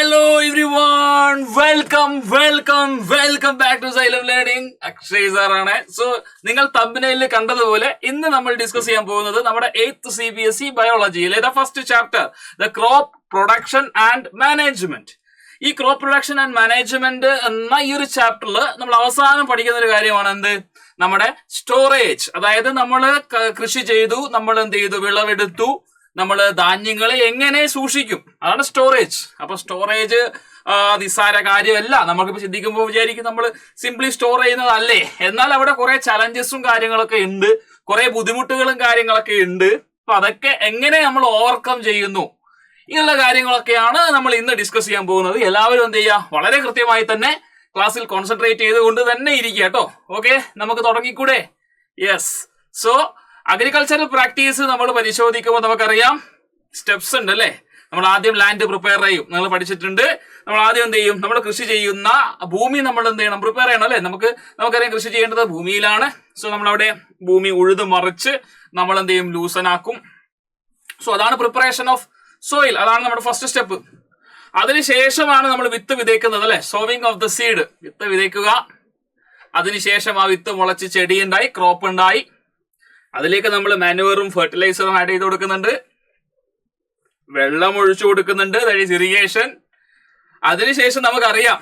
Hello everyone, welcome back to Xylem Learning. Akshay സാറാണ്. So നിങ്ങൾ തമ്പനയിൽ കണ്ടതുപോലെ ഇന്ന് നമ്മൾ ഡിസ്കസ് ചെയ്യാൻ പോകുന്നത് നമ്മുടെ 8th CBSE ബയോളജിയിലെ first chapter the crop production and management. ഈ ക്രോപ്പ് പ്രൊഡക്ഷൻ ആൻഡ് മാനേജ്മെന്റ് എന്ന ഈ ഒരു ചാപ്റ്ററിൽ നമ്മൾ അവസാനം പഠിക്കുന്ന ഒരു കാര്യമാണ് എന്ത്, നമ്മുടെ സ്റ്റോറേജ്. അതായത് നമ്മൾ കൃഷി ചെയ്തു, നമ്മൾ എന്ത് ചെയ്തു, വിളവെടുത്തു, നമ്മൾ ധാന്യങ്ങളെ എങ്ങനെ സൂക്ഷിക്കും, അതാണ് സ്റ്റോറേജ്. അപ്പൊ സ്റ്റോറേജ് നിസ്സാര കാര്യമല്ല. നമുക്കിപ്പോ ചിന്തിക്കുമ്പോൾ വിചാരിക്കും നമ്മൾ സിംപ്ലി സ്റ്റോർ ചെയ്യുന്നതല്ലേ. എന്നാൽ അവിടെ കുറെ ചലഞ്ചസും കാര്യങ്ങളൊക്കെ ഉണ്ട്, കുറെ ബുദ്ധിമുട്ടുകളും കാര്യങ്ങളൊക്കെ ഉണ്ട്. അപ്പൊ അതൊക്കെ എങ്ങനെ നമ്മൾ ഓവർകം ചെയ്യുന്നു എന്നുള്ള കാര്യങ്ങളൊക്കെയാണ് നമ്മൾ ഇന്ന് ഡിസ്കസ് ചെയ്യാൻ പോകുന്നത്. എല്ലാവരും എന്ത് ചെയ്യുക, വളരെ കൃത്യമായി തന്നെ ക്ലാസ്സിൽ കോൺസെൻട്രേറ്റ് ചെയ്തുകൊണ്ട് തന്നെ ഇരിക്കുക കേട്ടോ. ഓക്കെ, നമുക്ക് തുടങ്ങിക്കൂടെ? യെസ്. സോ അഗ്രികൾച്ചറൽ പ്രാക്ടീസ് നമ്മൾ പരിശോധിക്കുമ്പോൾ നമുക്കറിയാം സ്റ്റെപ്സ് ഉണ്ട് അല്ലേ. നമ്മൾ ആദ്യം ലാൻഡ് പ്രിപ്പയർ ചെയ്യും, നിങ്ങൾ പഠിച്ചിട്ടുണ്ട്. നമ്മൾ ആദ്യം എന്ത് ചെയ്യും, നമ്മൾ കൃഷി ചെയ്യുന്ന ഭൂമി നമ്മൾ എന്ത് ചെയ്യണം, പ്രിപ്പയർ ചെയ്യണം അല്ലേ. നമുക്കറിയാം കൃഷി ചെയ്യേണ്ടത് ഭൂമിയിലാണ്. സോ നമ്മളവിടെ ഭൂമി ഉഴുത് മറിച്ച് നമ്മൾ എന്ത് ചെയ്യും, ലൂസനാക്കും. സോ അതാണ് പ്രിപ്പറേഷൻ ഓഫ് സോയിൽ, അതാണ് നമ്മുടെ ഫസ്റ്റ് സ്റ്റെപ്പ്. അതിനുശേഷമാണ് നമ്മൾ വിത്ത് വിതയ്ക്കുന്നത് അല്ലെ, സോവിങ് ഓഫ് ദ സീഡ്. വിത്ത് വിതയ്ക്കുക, അതിനുശേഷം ആ വിത്ത് മുളച്ച് ചെടി ഉണ്ടായി, ക്രോപ്പ് ഉണ്ടായി. അതിലേക്ക് നമ്മൾ മാനുവറും ഫെർട്ടിലൈസറും ആഡ് ചെയ്ത് കൊടുക്കുന്നുണ്ട്, വെള്ളം ഒഴിച്ചു കൊടുക്കുന്നുണ്ട്, ദാറ്റ് ഈസ് ഇറിഗേഷൻ. അതിനുശേഷം നമുക്കറിയാം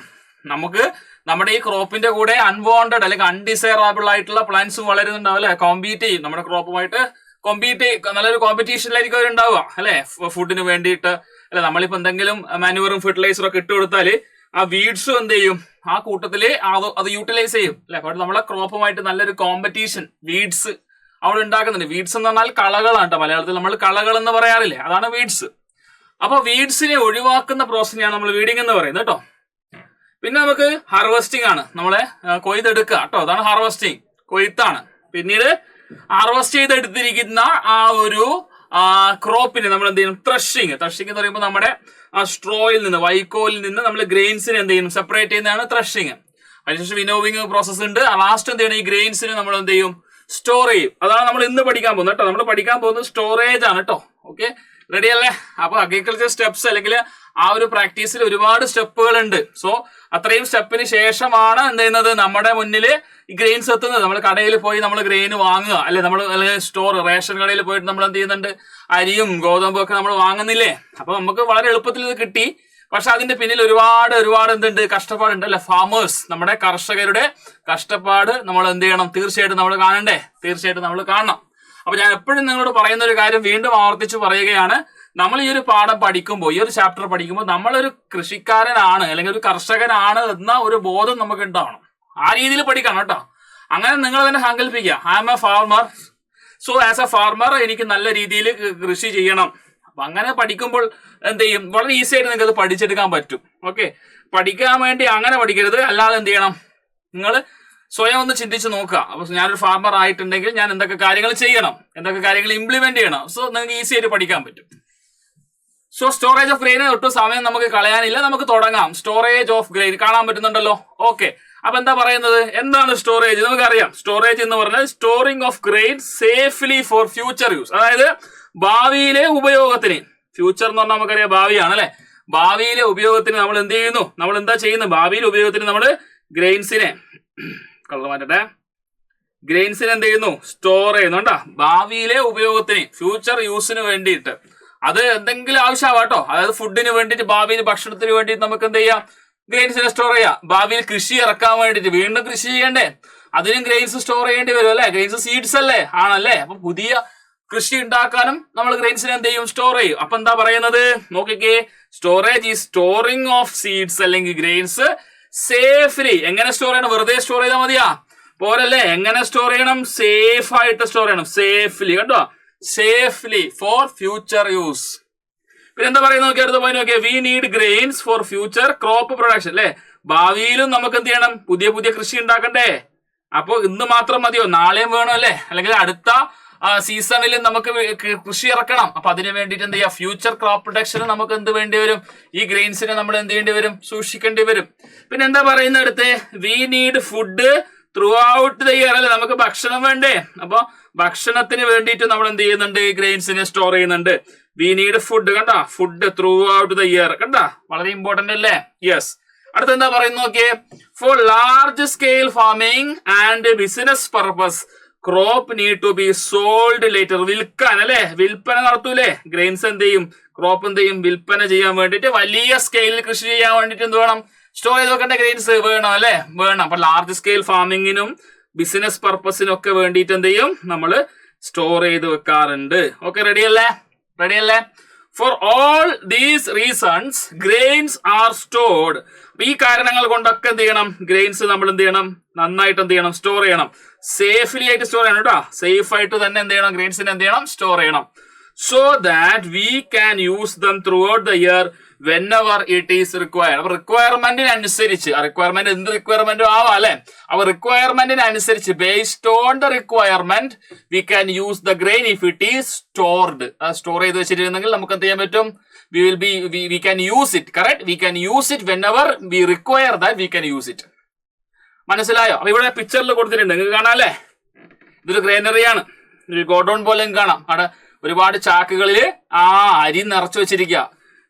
നമുക്ക് നമ്മുടെ ഈ ക്രോപ്പിന്റെ കൂടെ അൺവാണ്ടഡ് അല്ലെങ്കിൽ അൺഡിസൈറബിൾ ആയിട്ടുള്ള പ്ലാന്റ്സും വളരുന്നുണ്ടാവും അല്ലെ. കോമ്പീറ്റ് ചെയ്യും, നമ്മുടെ ക്രോപ്പുമായിട്ട് നല്ലൊരു കോമ്പറ്റീഷനിലായിരിക്കും അവരുണ്ടാവുക അല്ലെ, ഫുഡിന് വേണ്ടിയിട്ട് അല്ലെ. നമ്മളിപ്പോ എന്തെങ്കിലും മാനുവറും ഫെർട്ടിലൈസറും ഒക്കെ ഇട്ട് കൊടുത്താൽ ആ വീഡ്സും എന്ത് ചെയ്യും, ആ കൂട്ടത്തില് അത് യൂട്ടിലൈസ് ചെയ്യും അല്ലെ. അപ്പോൾ നമ്മളെ ക്രോപ്പുമായിട്ട് നല്ലൊരു കോമ്പറ്റീഷൻ വീഡ്സ് അവിടെ ഉണ്ടാക്കുന്നുണ്ട്. വീഡ്സ് എന്ന് പറഞ്ഞാൽ കളകളാണ് കേട്ടോ, മലയാളത്തിൽ നമ്മൾ കളകൾ എന്ന് പറയാറില്ലേ, അതാണ് വീഡ്സ്. അപ്പൊ വീഡ്സിനെ ഒഴിവാക്കുന്ന പ്രോസസ്സിനെയാണ് നമ്മൾ വീഡിങ് എന്ന് പറയുന്നത് കേട്ടോ. പിന്നെ നമുക്ക് ഹാർവെസ്റ്റിംഗ് ആണ്, നമ്മളെ കൊയ്തെടുക്കുക കേട്ടോ, അതാണ് ഹാർവെസ്റ്റിംഗ്, കൊയ്ത്താണ്. പിന്നീട് ഹാർവെസ്റ്റ് ചെയ്തെടുത്തിരിക്കുന്ന ആ ഒരു ക്രോപ്പിനെ നമ്മൾ എന്ത് ചെയ്യും, ത്രഷിങ് എന്ന് പറയുമ്പോൾ നമ്മുടെ ആ സ്ട്രോയിൽ നിന്ന്, വൈക്കോലിൽ നിന്ന് നമ്മൾ ഗ്രെയിൻസിനെ എന്ത് ചെയ്യും, സെപ്പറേറ്റ് ചെയ്യുന്നതാണ് ത്രഷിങ്. അതിനുശേഷം വിനോവിങ് പ്രോസസ് ഉണ്ട്. ലാസ്റ്റ് എന്ത് ചെയ്യണം, ഈ ഗ്രെയിൻസിനെ നമ്മൾ എന്ത് ചെയ്യും, സ്റ്റോർ ചെയ്യും. അതാണ് നമ്മൾ ഇന്ന് പഠിക്കാൻ പോകുന്നത് കേട്ടോ. നമ്മൾ പഠിക്കാൻ പോകുന്നത് സ്റ്റോറേജ് ആണ് കേട്ടോ. ഓക്കെ, റെഡി അല്ലേ? അപ്പൊ അഗ്രികൾച്ചർ സ്റ്റെപ്സ് അല്ലെങ്കിൽ ആ ഒരു പ്രാക്ടീസിൽ ഒരുപാട് സ്റ്റെപ്പുകൾ ഉണ്ട്. സോ അത്രയും സ്റ്റെപ്പിന് ശേഷമാണ് എന്ത് ചെയ്യുന്നത്, നമ്മുടെ മുന്നിൽ ഈ ഗ്രെയിൻസ് എത്തുന്നത്. നമ്മൾ കടയിൽ പോയി നമ്മൾ ഗ്രെയിൻ വാങ്ങുക അല്ലെ, നമ്മൾ സ്റ്റോർ റേഷൻ കടയിൽ പോയിട്ട് നമ്മൾ എന്ത് ചെയ്യുന്നുണ്ട്, അരിയും ഗോതമ്പും ഒക്കെ നമ്മൾ വാങ്ങുന്നില്ലേ. അപ്പൊ നമുക്ക് വളരെ എളുപ്പത്തിൽ ഇത് കിട്ടി. പക്ഷെ അതിന്റെ പിന്നിൽ ഒരുപാട് എന്തുണ്ട്, കഷ്ടപ്പാടുണ്ട് അല്ലെ. ഫാമേഴ്സ്, നമ്മുടെ കർഷകരുടെ കഷ്ടപ്പാട് നമ്മൾ എന്ത് ചെയ്യണം, തീർച്ചയായിട്ടും നമ്മൾ കാണണ്ടേ, തീർച്ചയായിട്ടും നമ്മൾ കാണണം. അപ്പൊ ഞാൻ എപ്പോഴും നിങ്ങളോട് പറയുന്ന ഒരു കാര്യം വീണ്ടും ആവർത്തിച്ച് പറയുകയാണ്, നമ്മൾ ഈ ഒരു പാഠം പഠിക്കുമ്പോൾ, ഈ ഒരു ചാപ്റ്റർ പഠിക്കുമ്പോൾ നമ്മളൊരു കൃഷിക്കാരനാണ് അല്ലെങ്കിൽ ഒരു കർഷകനാണ് എന്ന ഒരു ബോധം നമുക്ക് ഉണ്ടാവണം. ആ രീതിയിൽ പഠിക്കണം കേട്ടോ. അങ്ങനെ നിങ്ങൾ തന്നെ സങ്കല്പിക്കുക, I am a farmer, so as a farmer എനിക്ക് നല്ല രീതിയിൽ കൃഷി ചെയ്യണം. അപ്പൊ അങ്ങനെ പഠിക്കുമ്പോൾ എന്ത് ചെയ്യും, വളരെ ഈസി ആയിട്ട് നിങ്ങൾക്ക് അത് പഠിച്ചെടുക്കാൻ പറ്റും. ഓക്കെ, പഠിക്കാൻ വേണ്ടി അങ്ങനെ പഠിക്കരുത്, അല്ലാതെ എന്ത് ചെയ്യണം, നിങ്ങൾ സ്വയം ഒന്ന് ചിന്തിച്ച് നോക്കുക. അപ്പൊ ഞാനൊരു ഫാർമർ ആയിട്ടുണ്ടെങ്കിൽ ഞാൻ എന്തൊക്കെ കാര്യങ്ങൾ ചെയ്യണം, എന്തൊക്കെ കാര്യങ്ങൾ ഇംപ്ലിമെന്റ് ചെയ്യണം. സോ നിങ്ങൾക്ക് ഈസി ആയിട്ട് പഠിക്കാൻ പറ്റും. സോ സ്റ്റോറേജ് ഓഫ് ഗ്രെയിൻ ഒട്ടും സമയം നമുക്ക് കളയാനില്ല, നമുക്ക് തുടങ്ങാം. സ്റ്റോറേജ് ഓഫ് ഗ്രെയിൻ കാണാൻ പറ്റുന്നുണ്ടല്ലോ. ഓക്കെ, അപ്പൊ എന്താ പറയുന്നത്, എന്താണ് സ്റ്റോറേജ്? നമുക്കറിയാം സ്റ്റോറേജ് എന്ന് പറഞ്ഞാൽ storing of grain safely for future use. അതായത് ഭാവിയിലെ ഉപയോഗത്തിന്, ഫ്യൂച്ചർ എന്ന് പറഞ്ഞാൽ നമുക്കറിയാം ഭാവിയാണ് അല്ലെ. ഭാവിയിലെ ഉപയോഗത്തിന് നമ്മൾ എന്ത് ചെയ്യുന്നു, നമ്മൾ എന്താ ചെയ്യുന്നത്, ഭാവിയിലെ ഉപയോഗത്തിന് നമ്മൾ ഗ്രെയിൻസിനെ എന്ത് ചെയ്യുന്നു, സ്റ്റോർ ചെയ്യുന്നുണ്ടോ. ഭാവിയിലെ ഉപയോഗത്തിന്, ഫ്യൂച്ചർ യൂസിന് വേണ്ടിയിട്ട്, അത് എന്തെങ്കിലും ആവശ്യമാവാട്ടോ. അതായത് ഫുഡിന് വേണ്ടിയിട്ട്, ഭാവിയിൽ ഭക്ഷണത്തിന് വേണ്ടിയിട്ട് നമുക്ക് എന്ത് ചെയ്യാം, ഗ്രെയിൻസിനെ സ്റ്റോർ ചെയ്യാം. ഭാവിയിൽ കൃഷി ഇറക്കാൻ വേണ്ടിയിട്ട്, വീണ്ടും കൃഷി ചെയ്യണ്ടേ, അതിനും ഗ്രെയിൻസ് സ്റ്റോർ ചെയ്യേണ്ടി വരും അല്ലെ. ഗ്രെയിൻസ് സീഡ്സ് അല്ലേ, ആണല്ലേ. അപ്പൊ പുതിയ കൃഷി ഉണ്ടാക്കാനും നമ്മൾ ഗ്രെയിൻസിനെ എന്ത് ചെയ്യും, സ്റ്റോർ ചെയ്യും. അപ്പൊ എന്താ പറയുന്നത്, നോക്കിക്കേ, സ്റ്റോറേജ് ഈ സ്റ്റോറിംഗ് ഓഫ് സീഡ്സ് അല്ലെങ്കിൽ ഗ്രെയിൻസ് സേഫ്ലി. എങ്ങനെ സ്റ്റോർ ചെയ്യണം, വെറുതെ സ്റ്റോർ ചെയ്താൽ മതിയാ പോരല്ലേ, എങ്ങനെ സ്റ്റോർ ചെയ്യണം, സേഫ് ആയിട്ട് സ്റ്റോർ ചെയ്യണം, സേഫ്ലി കേട്ടോ, സേഫ്ലി ഫോർ ഫ്യൂച്ചർ യൂസ്. പിന്നെ എന്താ പറയുന്നത് നോക്കിയാൽ, അടുത്ത പോയി നോക്കിയാൽ, we need grains for future crop production അല്ലെ. ഭാവിയിലും നമുക്ക് എന്ത് ചെയ്യണം, പുതിയ കൃഷി ഉണ്ടാക്കണ്ടേ. അപ്പൊ ഇന്ന് മാത്രം മതിയോ, നാളെയും വേണം അല്ലെ, അല്ലെങ്കിൽ അടുത്ത സീസണിൽ നമുക്ക് കൃഷി ഇറക്കണം. അപ്പൊ അതിന് വേണ്ടിയിട്ട് എന്ത് ചെയ്യാം, ഫ്യൂച്ചർ ക്രോപ്പ് പ്രൊഡക്ഷന് നമുക്ക് എന്ത് വേണ്ടി വരും, ഈ ഗ്രെയിൻസിനെ നമ്മൾ എന്ത് ചെയ്യേണ്ടി വരും, സൂക്ഷിക്കേണ്ടി വരും. പിന്നെ എന്താ പറയുന്ന അടുത്ത്, V need food throughout the year അല്ലെ, നമുക്ക് ഭക്ഷണം വേണ്ടേ. അപ്പൊ ഭക്ഷണത്തിന് വേണ്ടിയിട്ട് നമ്മൾ എന്ത് ചെയ്യുന്നുണ്ട്, ഗ്രെയിൻസിനെ സ്റ്റോർ ചെയ്യുന്നുണ്ട്. We need food. കണ്ടാ, food throughout the year. കണ്ടാ, വളരെ ഇമ്പോർട്ടന്റ് അല്ലേ? യെസ്. അടുത്ത എന്താ പറയുന്നത് നോക്കിയേ, for large scale farming and business purpose crop need to be sold later. വിൽക്കാൻ അല്ലെ, വിൽപ്പന നടത്തൂലേ ഗ്രെയിൻസ്, എന്ത് ചെയ്യും, ക്രോപ്പ് എന്ത് ചെയ്യും, വിൽപ്പന ചെയ്യാൻ വേണ്ടിയിട്ട് വലിയ സ്കെയിലിൽ കൃഷി ചെയ്യാൻ വേണ്ടിയിട്ട് എന്ത് വേണം, സ്റ്റോർ ചെയ്ത് വെക്കേണ്ട ഗ്രെയിൻസ് വേണം അല്ലെ, വേണം. അപ്പൊ ലാർജ് സ്കെയിൽ ഫാമിങ്ങിനും ബിസിനസ് പർപ്പസിനും ഒക്കെ വേണ്ടിയിട്ട് എന്ത് ചെയ്യും, നമ്മൾ സ്റ്റോർ ചെയ്ത് വെക്കാറുണ്ട്. ഓക്കെ, റെഡി അല്ലേ? റെഡി അല്ലേ? For all these reasons grains R stored. ഈ കാരണങ്ങൾ കൊണ്ടൊക്കെ എന്ത് ചെയ്യണം, ഗ്രെയിൻസ് നമ്മൾ എന്ത് ചെയ്യണം, നന്നായിട്ട് എന്ത് ചെയ്യണം, സ്റ്റോർ ചെയ്യണം. സേഫ്ലി ആയിട്ട് സ്റ്റോർ ചെയ്യണം കേട്ടോ. സേഫ് ആയിട്ട് തന്നെ എന്ത് ചെയ്യണം, ഗ്രെയിൻസിനെ എന്ത് ചെയ്യണം, സ്റ്റോർ ചെയ്യണം. So that we can use them through out the year whenever it is required. അപ്പൊ റിക്വയർമെന്റിന് അനുസരിച്ച്, റിക്വയർമെന്റ് എന്ത് റിക്വയർമെന്റും ആവാം അല്ലെ, അപ്പൊ റിക്വയർമെന്റിന് അനുസരിച്ച് based on the requirement we can use the grain if it is stored. Store ചെയ്ത് വെച്ചിട്ടുണ്ടെങ്കിൽ നമുക്ക് എന്ത് ചെയ്യാൻ പറ്റും, we can use it. correct, we can use it whenever we require that we can use it. മനസ്സിലായോ? അപ്പൊ ഇവിടെ പിക്ചറിൽ കൊടുത്തിട്ടുണ്ട്, നിങ്ങൾക്ക് കാണാം അല്ലേ, ഇതൊരു ഗ്രെയിനറിയാണ്, ഒരു ഗോഡൌൺ പോലെ കാണാം. അവിടെ ഒരുപാട് ചാക്കുകളിൽ അരി നിറച്ചു വെച്ചിരിക്കുക.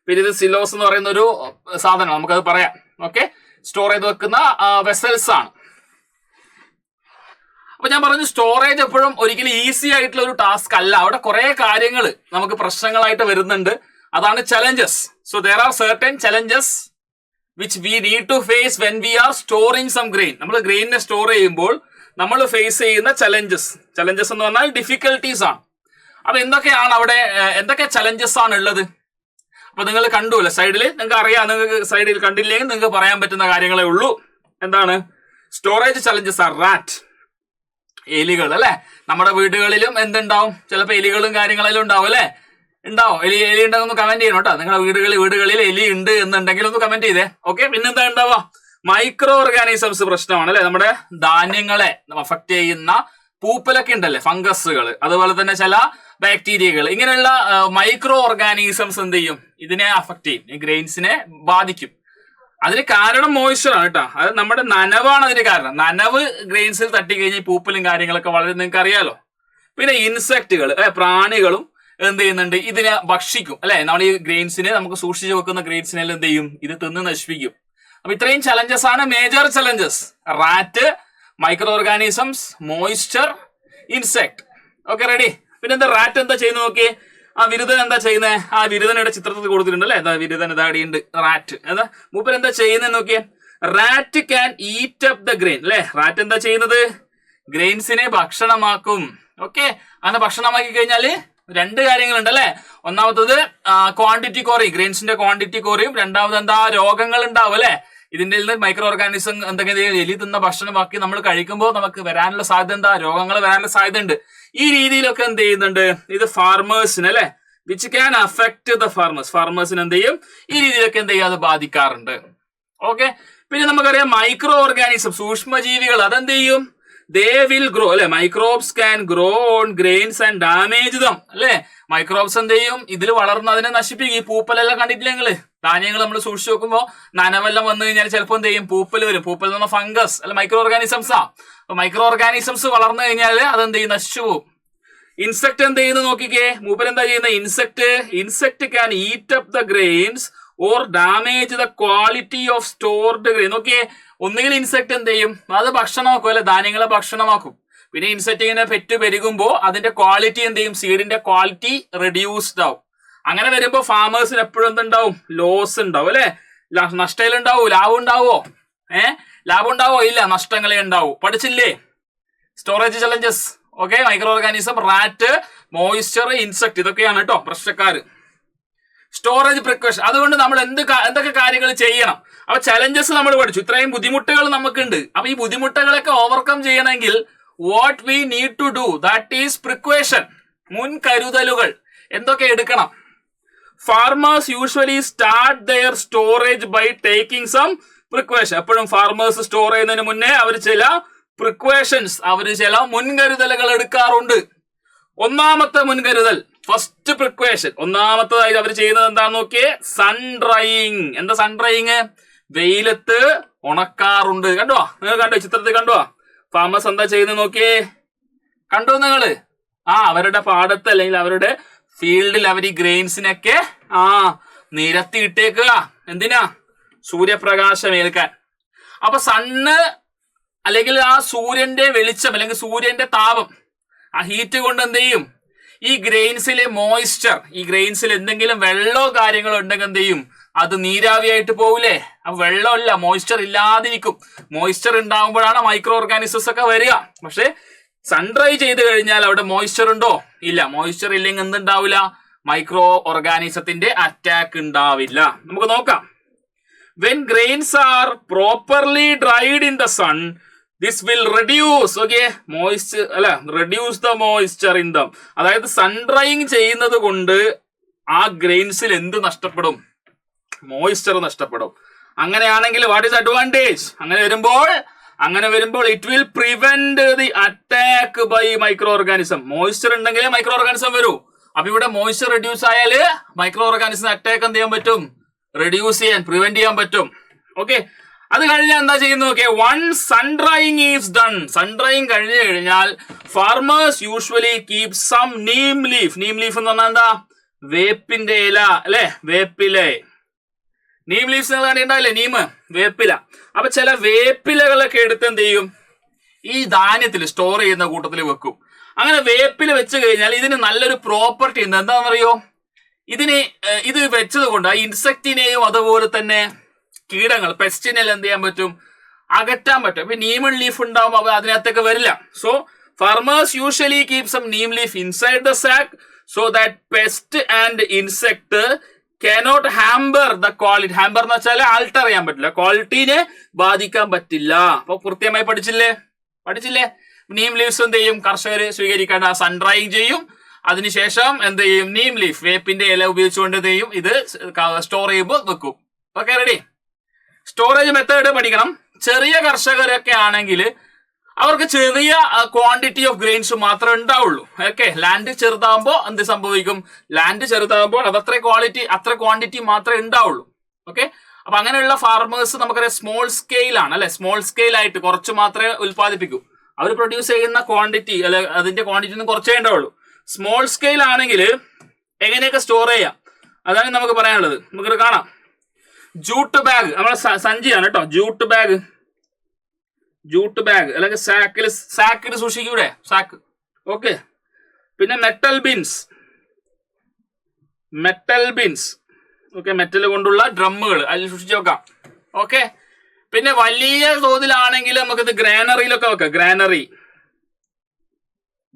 പിന്നെ ഇത് സിലോസ് എന്ന് പറയുന്ന ഒരു സാധനം, നമുക്കത് പറയാം. ഓക്കെ, സ്റ്റോർ ചെയ്ത് വെക്കുന്ന വെസൽസ് ആണ്. അപ്പൊ ഞാൻ പറഞ്ഞു, സ്റ്റോറേജ് എപ്പോഴും ഒരിക്കലും ഈസി ആയിട്ടുള്ള ഒരു ടാസ്ക് അല്ല. അവിടെ കുറെ കാര്യങ്ങൾ നമുക്ക് പ്രശ്നങ്ങളായിട്ട് വരുന്നുണ്ട്. അതാണ് challenges. So there are certain challenges which we need to face when we are storing some grain. നമ്മൾ ഗ്രെയിനിനെ സ്റ്റോർ ചെയ്യുമ്പോൾ നമ്മൾ ഫേസ് ചെയ്യുന്ന ചലഞ്ചസ് എന്ന് പറഞ്ഞാൽ ഡിഫിക്കൽട്ടീസ് ആണ്. അപ്പൊ എന്തൊക്കെയാണ് അവിടെ, എന്തൊക്കെ ചലഞ്ചസ് ആണ് ഉള്ളത്? അപ്പൊ നിങ്ങൾ കണ്ടുല്ലേ സൈഡിൽ, നിങ്ങൾക്ക് അറിയാം. നിങ്ങൾക്ക് സൈഡിൽ കണ്ടില്ലെങ്കിൽ നിങ്ങൾക്ക് പറയാൻ പറ്റുന്ന കാര്യങ്ങളേ ഉള്ളൂ. എന്താണ് സ്റ്റോറേജ് ചലഞ്ചസ്? ആർ റാറ്റ്, എലികൾ അല്ലെ. നമ്മുടെ വീടുകളിലും എന്തുണ്ടാവും, ചിലപ്പോൾ എലികളും കാര്യങ്ങളെല്ലാം ഉണ്ടാവും അല്ലെ, ഉണ്ടാവും. എലി ഉണ്ടെങ്കിൽ ഒന്ന് കമന്റ് ചെയ്യണം കേട്ടോ. നിങ്ങളുടെ വീടുകളിൽ എലി ഉണ്ട് എന്നുണ്ടെങ്കിൽ ഒന്ന് കമന്റ് ചെയ്തേ. ഓക്കെ, പിന്നെന്താ ഉണ്ടാവുക, മൈക്രോ ഓർഗാനിസംസ് പ്രശ്നമാണ് അല്ലെ. നമ്മുടെ ധാന്യങ്ങളെ അഫക്ട് ചെയ്യുന്ന പൂപ്പലൊക്കെ ഉണ്ടല്ലേ, ഫംഗസുകൾ, അതുപോലെ തന്നെ ചില ബാക്ടീരിയകൾ, ഇങ്ങനെയുള്ള മൈക്രോ ഓർഗാനിസംസ് എന്ത് ചെയ്യും, ഇതിനെ അഫക്ട് ചെയ്യും, ഈ ഗ്രെയിൻസിനെ ബാധിക്കും. അതിന് കാരണം മോയ്സ്ചർ ആണ് കേട്ടോ. അത് നമ്മുടെ നനവാണ് അതിന് കാരണം. നനവ് ഗ്രെയിൻസിൽ തട്ടിക്കഴിഞ്ഞാൽ പൂപ്പലും കാര്യങ്ങളൊക്കെ വളരെ നിങ്ങൾക്ക് അറിയാലോ. പിന്നെ ഇൻസെക്റ്റുകൾ, പ്രാണികളും എന്ത് ചെയ്യുന്നുണ്ട്, ഇതിനെ ഭക്ഷിക്കും അല്ലെ. നമ്മൾ ഈ ഗ്രെയിൻസിനെ, നമുക്ക് സൂക്ഷിച്ചു വെക്കുന്ന ഗ്രെയിൻസിനെല്ലാം എന്ത് ചെയ്യും, ഇത് തിന്ന് നശിപ്പിക്കും. അപ്പൊ ഇത്രയും ചലഞ്ചസ് ആണ് major challenges. Rat, micro organisms, moisture, insect. Okay, ready? പിന്നെ എന്താ റാറ്റ് എന്താ ചെയ്യുന്നത് നോക്കിയേ. വിരുദൻ എന്താ ചെയ്യുന്നത്? വിരുദനയുടെ ചിത്രത്തിൽ കൊടുത്തിട്ടുണ്ട് അല്ലെ. വിരുദൻ ഇതാടിയുണ്ട്, റാറ്റ്. മൂപ്പർ എന്താ ചെയ്യുന്നത് നോക്കിയേ. Rat can eat up the grain അല്ലെ. റാറ്റ് എന്താ ചെയ്യുന്നത്, ഗ്രെയിൻസിനെ ഭക്ഷണമാക്കും. ഓക്കെ, അങ്ങനെ ഭക്ഷണമാക്കി കഴിഞ്ഞാല് രണ്ട് കാര്യങ്ങളുണ്ട് അല്ലെ. ഒന്നാമത്തത് ക്വാണ്ടിറ്റി കുറയും, ഗ്രെയിൻസിന്റെ ക്വാണ്ടിറ്റി കുറയും. രണ്ടാമത് എന്താ, രോഗങ്ങൾ ഉണ്ടാവും അല്ലെ. ഇതിന്റെ മൈക്രോ ഓർഗാനിസം എന്തെങ്കിലും എലി തിന്ന ഭക്ഷണമാക്കി നമ്മൾ കഴിക്കുമ്പോൾ നമുക്ക് വരാനുള്ള സാധ്യത എന്താ, രോഗങ്ങൾ വരാനുള്ള സാധ്യത ഉണ്ട്. ഈ രീതിയിലൊക്കെ എന്ത് ചെയ്യുന്നുണ്ട്, ഇത് ഫാർമേഴ്സിന് അല്ലെ, വിച്ച് ക്യാൻ അഫക്ട് ദ ഫാർമേഴ്സിന് എന്ത് ചെയ്യും, ഈ രീതിയിലൊക്കെ എന്ത് ചെയ്യും, അത് ബാധിക്കാറുണ്ട്. ഓക്കെ, പിന്നെ നമുക്കറിയാം മൈക്രോ ഓർഗാനിസം, സൂക്ഷ്മജീവികൾ, അതെന്ത് ചെയ്യും, ദേ വിൽ ഗ്രോ അല്ലെ. Microbes can grow on grains and damage dum അല്ലെ. മൈക്രോബ്സ് എന്ത് ചെയ്യും, ഇതിൽ വളർന്ന് അതിനെ നശിപ്പിക്കും. ഈ പൂപ്പലെല്ലാം കണ്ടിട്ടില്ല നിങ്ങള്, ധാന്യങ്ങൾ നമ്മൾ സൂക്ഷിച്ചു വെക്കുമ്പോൾ നനവെല്ലാം വന്നു കഴിഞ്ഞാൽ ചിലപ്പോൾ എന്ത് ചെയ്യും, പൂപ്പൽ വരും. പൂപ്പൽ എന്ന് പറഞ്ഞാൽ ഫംഗസ് അല്ലെ, മൈക്രോ ഓർഗാനിസംസാ. അപ്പൊ മൈക്രോ ഓർഗാനിസംസ് വളർന്നു കഴിഞ്ഞാൽ അതെന്ത് ചെയ്യും, നശിച്ചു പോകും. ഇൻസെക്ട് എന്ത് ചെയ്യുന്നത് നോക്കിക്കേ, മൂപ്പർ എന്താ ചെയ്യുന്നത്, insect can eat up the grains or damage the quality of stored grain. നോക്കിയേ, ഒന്നുകിൽ ഇൻസെക്ട് എന്ത് ചെയ്യും, അത് ഭക്ഷണമാക്കും അല്ലെ, ധാന്യങ്ങളെ ഭക്ഷണമാക്കും. പിന്നെ ഇൻസെക്ട് ഇങ്ങനെ പെറ്റ് പെരുകുമ്പോൾ അതിന്റെ ക്വാളിറ്റി എന്ത് ചെയ്യും, സീഡിന്റെ ക്വാളിറ്റി റെഡ്യൂസ്ഡ് ആവും. അങ്ങനെ വരുമ്പോൾ ഫാമേഴ്സിന് എപ്പോഴും എന്തുണ്ടാവും, ലോസ് ഉണ്ടാവും അല്ലെ. നഷ്ടയിലുണ്ടാവൂ, ലാഭം ഉണ്ടാവോ? ലാഭം ഉണ്ടാവോ? ഇല്ല, നഷ്ടങ്ങളെ ഉണ്ടാവൂ. പഠിച്ചില്ലേ storage challenges? Okay, micro organism, rat, moisture, insect, ഇതൊക്കെയാണ് കേട്ടോ പ്രശ്നക്കാര്. സ്റ്റോറേജ് പ്രിക്കോഷൻ, അതുകൊണ്ട് നമ്മൾ എന്തൊക്കെ കാര്യങ്ങൾ ചെയ്യണം. അപ്പൊ ചലഞ്ചസ് നമ്മൾ പഠിച്ചു, ഇത്രയും ബുദ്ധിമുട്ടുകൾ നമുക്കുണ്ട്. അപ്പൊ ഈ ബുദ്ധിമുട്ടുകളൊക്കെ ഓവർകം ചെയ്യണമെങ്കിൽ what we need to do, that is precaution, മുൻകരുതലുകൾ. എന്തൊക്കെ എടുക്കണം? Farmers usually start their storage by taking some precaution. എപ്പോഴും ഫാർമേഴ്സ് സ്റ്റോർ ചെയ്യുന്നതിന് മുന്നേ അവർ ചില പ്രിക്വേഷൻസ്, അവർ ചില മുൻകരുതലുകൾ എടുക്കാറുണ്ട്. ഒന്നാമത്തെ മുൻകരുതൽ, ഫസ്റ്റ് പ്രിക്വേഷൻ, ഒന്നാമത്തേതായി അവർ ചെയ്യുന്നത് എന്താണെന്ന് നോക്കിയേ, സൺ ഡ്രൈയിങ്. എന്താ സൺ ഡ്രൈയിങ്? വെയിലത്ത് ഉണക്കാറുണ്ട്. കണ്ടോ, നിങ്ങൾ കണ്ടോ, ചിത്രത്തിൽ കണ്ടോ ഫാമേഴ്സ് എന്താ ചെയ്യുന്നത് നോക്കിയേ, കണ്ടോ നിങ്ങള്? അവരുടെ പാടത്ത് അല്ലെങ്കിൽ അവരുടെ ഫീൽഡിൽ അവർ ഈ ഗ്രെയിൻസിനൊക്കെ നിരത്തി ഇട്ടേക്കുക. എന്തിനാ? സൂര്യപ്രകാശം ഏൽക്കാൻ. അപ്പൊ സണ്ണ് അല്ലെങ്കിൽ ആ സൂര്യന്റെ വെളിച്ചം അല്ലെങ്കിൽ സൂര്യന്റെ താപം, ആ ഹീറ്റ് കൊണ്ട് എന്ത് ചെയ്യും? ഈ ഗ്രെയിൻസിലെ മോയ്സ്ചർ, ഈ ഗ്രെയിൻസിൽ എന്തെങ്കിലും വെള്ളമോ കാര്യങ്ങളോ ഉണ്ടെങ്കിൽ എന്ത് ചെയ്യും? അത് നീരാവിയായിട്ട് പോകൂലേ? അപ്പൊ വെള്ളമല്ല, മോയ്സ്ചർ ഇല്ലാതിരിക്കും. മോയ്സ്ചർ ഉണ്ടാകുമ്പോഴാണ് മൈക്രോ ഓർഗാനിസംസ് ഒക്കെ വരിക. പക്ഷെ സൺ ഡ്രൈ ചെയ്ത് കഴിഞ്ഞാൽ അവിടെ മോയ്സ്ചർ ഉണ്ടോ? ഇല്ല. മോയ്സ്ചർ ഇല്ലെങ്കിൽ എന്തുണ്ടാവില്ല? മൈക്രോ ഓർഗാനിസത്തിന്റെ അറ്റാക്ക് ഉണ്ടാവില്ല. നമുക്ക് നോക്കാം. When grains are properly dried in the sun, this will reduce, moisture, reduce the moisture in them. അതായത് സൺ ഡ്രൈയിങ് ചെയ്യുന്നത് കൊണ്ട് ആ ഗ്രെയിൻസിൽ എന്ത് നഷ്ടപ്പെടും? മോയ്സ്ചർ നഷ്ടപ്പെടും. അങ്ങനെയാണെങ്കിൽ വാട്ട് ഈസ് അഡ്വാൻറ്റേജ്? അങ്ങനെ വരുമ്പോൾ it will prevent the attack by microorganism. Moisture ഉണ്ടെങ്കിലേ മൈക്രോ ഓർഗാനിസം വരൂ. അപ്പൊ ഇവിടെ മോയ്സ്ചർ റെഡ്യൂസ് ആയാല് മൈക്രോ ഓർഗാനിസം അറ്റാക്ക് എന്ത് ചെയ്യാൻ പറ്റും? റെഡ്യൂസ് ചെയ്യാൻ, പ്രിവെന്റ് ചെയ്യാൻ പറ്റും. ഓക്കെ, അത് കഴിഞ്ഞാൽ എന്താ ചെയ്യുന്നത്? Okay, one sun drying is done. Sun drying കഴിഞ്ഞു കഴിഞ്ഞാൽ farmers usually keep some neem leaf. Neem leaf എന്ന് പറഞ്ഞാൽ എന്താ? വേപ്പിന്റെ ഇല അല്ലെ? വേപ്പില. നീം ലീവ്സ് നിങ്ങൾ കണ്ടിട്ടുണ്ടാവില്ലേ? നീം, വേപ്പില. അപ്പൊ ചില വേപ്പിലകളൊക്കെ എടുത്ത് എന്ത് ചെയ്യും? ഈ ധാന്യത്തിൽ സ്റ്റോർ ചെയ്യുന്ന കൂട്ടത്തിൽ വെക്കും. അങ്ങനെ വേപ്പില വെച്ച് കഴിഞ്ഞാൽ ഇതിന് നല്ലൊരു പ്രോപ്പർട്ടി ഉണ്ട്. എന്താണെന്നറിയോ? ഇത് വെച്ചത് കൊണ്ട് ആ ഇൻസെക്റ്റിനെയും അതുപോലെ തന്നെ കീടങ്ങൾ, പെസ്റ്റിനെല്ലാം എന്ത് ചെയ്യാൻ പറ്റും? അകറ്റാൻ പറ്റും. അപ്പൊ നീം ലീഫ് ഉണ്ടാവുമ്പോൾ അതിനകത്തൊക്കെ വരില്ല. So farmers usually keep some neem leaf inside the sack so that pest and insect cannot hamper the quality. Hamper എന്ന് വെച്ചാൽ ആൾട്ടർ ചെയ്യാൻ പറ്റില്ല, ക്വാളിറ്റീനെ ബാധിക്കാൻ പറ്റില്ല. അപ്പൊ കൃത്യമായി പഠിച്ചില്ലേ? നീം ലീവ്സ് എന്ത് ചെയ്യും? കർഷകർ സ്വീകരിക്കേണ്ട സൺ ഡ്രൈയിങ് ചെയ്യും. അതിനുശേഷം എന്ത് ചെയ്യും? നീം ലീഫ്, വേപ്പിന്റെ ഇല ഉപയോഗിച്ചുകൊണ്ട് എന്ത് ചെയ്യും? ഇത് സ്റ്റോർ ചെയ്യുമ്പോൾ വെക്കും. Okay, ready? സ്റ്റോറേജ് മെത്തേഡ് പഠിക്കണം. ചെറിയ കർഷകരൊക്കെ ആണെങ്കിൽ അവർക്ക് ചെറിയ ക്വാണ്ടിറ്റി ഓഫ് ഗ്രെയിൻസ് മാത്രമേ ഉണ്ടാവുള്ളൂ. ഓക്കെ, ലാൻഡ് ചെറുതാകുമ്പോൾ എന്ത് സംഭവിക്കും? ലാൻഡ് ചെറുതാകുമ്പോൾ അത് അത്ര ക്വാണ്ടിറ്റി മാത്രമേ ഉണ്ടാവുള്ളൂ. ഓക്കെ, അപ്പൊ അങ്ങനെയുള്ള ഫാർമേഴ്സ് നമുക്കറിയാം സ്മോൾ സ്കെയിൽ ആണ് അല്ലെ? സ്മോൾ സ്കെയിൽ ആയിട്ട് കുറച്ച് മാത്രമേ ഉൽപ്പാദിപ്പിക്കൂ. അവർ പ്രൊഡ്യൂസ് ചെയ്യുന്ന ക്വാണ്ടിറ്റി അല്ലെ അതിന്റെ ക്വാണ്ടിറ്റി ഒന്നും കുറച്ചേ ഉണ്ടാവുള്ളൂ. സ്മോൾ സ്കെയിൽ ആണെങ്കിൽ എങ്ങനെയൊക്കെ സ്റ്റോർ ചെയ്യാം അതാണ് നമുക്ക് പറയാനുള്ളത്. നമുക്കിത് കാണാം. ജൂട്ട് ബാഗ്, നമ്മുടെ സഞ്ചിയാണ് കേട്ടോ. ജൂട്ട് ബാഗ് അല്ലെങ്കിൽ സാക്കിൽ സൂക്ഷിക്കൂടെ? സാക്ക്. ഓക്കെ, പിന്നെ മെറ്റൽ ബിൻസ്. ഓക്കെ, മെറ്റൽ കൊണ്ടുള്ള ഡ്രമ്മുകൾ അതിൽ സൂക്ഷിച്ച് വെക്കാം. ഓക്കെ, പിന്നെ വലിയ തോതിലാണെങ്കിൽ നമുക്കിത് ഗ്രാനറിയിലൊക്കെ വെക്കാം.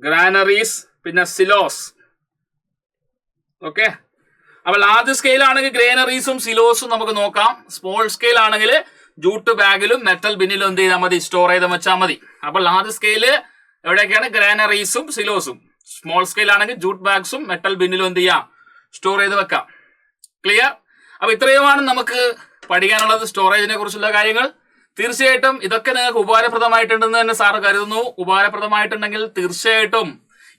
ഗ്രാനറീസ്, പിന്നെ സിലോസ്. ഓക്കെ, അപ്പൊ ലാർജ് സ്കെയിൽ ആണെങ്കിൽ ഗ്രാനറീസും സിലോസും നമുക്ക് നോക്കാം. സ്മോൾ സ്കെയിൽ ആണെങ്കിൽ ജൂട്ട് ബാഗിലും മെറ്റൽ ബിന്നിലും എന്ത് ചെയ്താൽ മതി? സ്റ്റോർ ചെയ്ത് വെച്ചാൽ മതി. അപ്പൊ ലാർജ് സ്കെയില് എവിടെയൊക്കെയാണ്? ഗ്രാനറീസും സിലോസും. സ്മോൾ സ്കെയിൽ ആണെങ്കിൽ ജൂട്ട് ബാഗ്സും മെറ്റൽ ബിന്നിലും എന്ത് ചെയ്യാം? സ്റ്റോർ ചെയ്ത് വെക്കാം. ക്ലിയർ? അപ്പൊ ഇത്രയുമാണ് നമുക്ക് പഠിക്കാനുള്ളത് സ്റ്റോറേജിനെ കുറിച്ചുള്ള കാര്യങ്ങൾ. തീർച്ചയായിട്ടും ഇതൊക്കെ നിങ്ങൾക്ക് ഉപകാരപ്രദമായിട്ടുണ്ടെന്ന് തന്നെ സാറ് കരുതുന്നു. ഉപകാരപ്രദമായിട്ടുണ്ടെങ്കിൽ തീർച്ചയായിട്ടും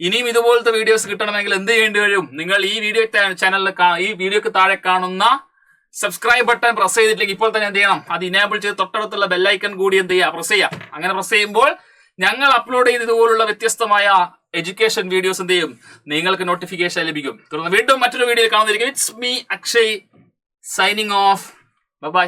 ഇനിയും ഇതുപോലത്തെ വീഡിയോസ് കിട്ടണമെങ്കിൽ എന്ത് ചെയ്യേണ്ടി വരും? നിങ്ങൾ ഈ വീഡിയോക്ക് താഴെ കാണുന്ന സബ്സ്ക്രൈബ് ബട്ടൺ പ്രസ് ചെയ്തിട്ടില്ലെങ്കിൽ ഇപ്പോൾ തന്നെ എന്ത് ചെയ്യണം? അത് ഇനേബിൾ ചെയ്ത് തൊട്ടടുത്തുള്ള ബെല്ലൈക്കൺ കൂടി എന്ത് ചെയ്യുക? പ്രസ് ചെയ്യാം. അങ്ങനെ പ്രസ് ചെയ്യുമ്പോൾ ഞങ്ങൾ അപ്ലോഡ് ചെയ്ത് ഇതുപോലുള്ള വ്യത്യസ്തമായ എഡ്യൂക്കേഷൻ വീഡിയോസ് എന്ത് ചെയ്യും? നിങ്ങൾക്ക് നോട്ടിഫിക്കേഷൻ ലഭിക്കും. തുടർന്ന് വീണ്ടും മറ്റൊരു വീഡിയോയിൽ കാണുന്നതായിരിക്കും. It's me Akshay signing off. By.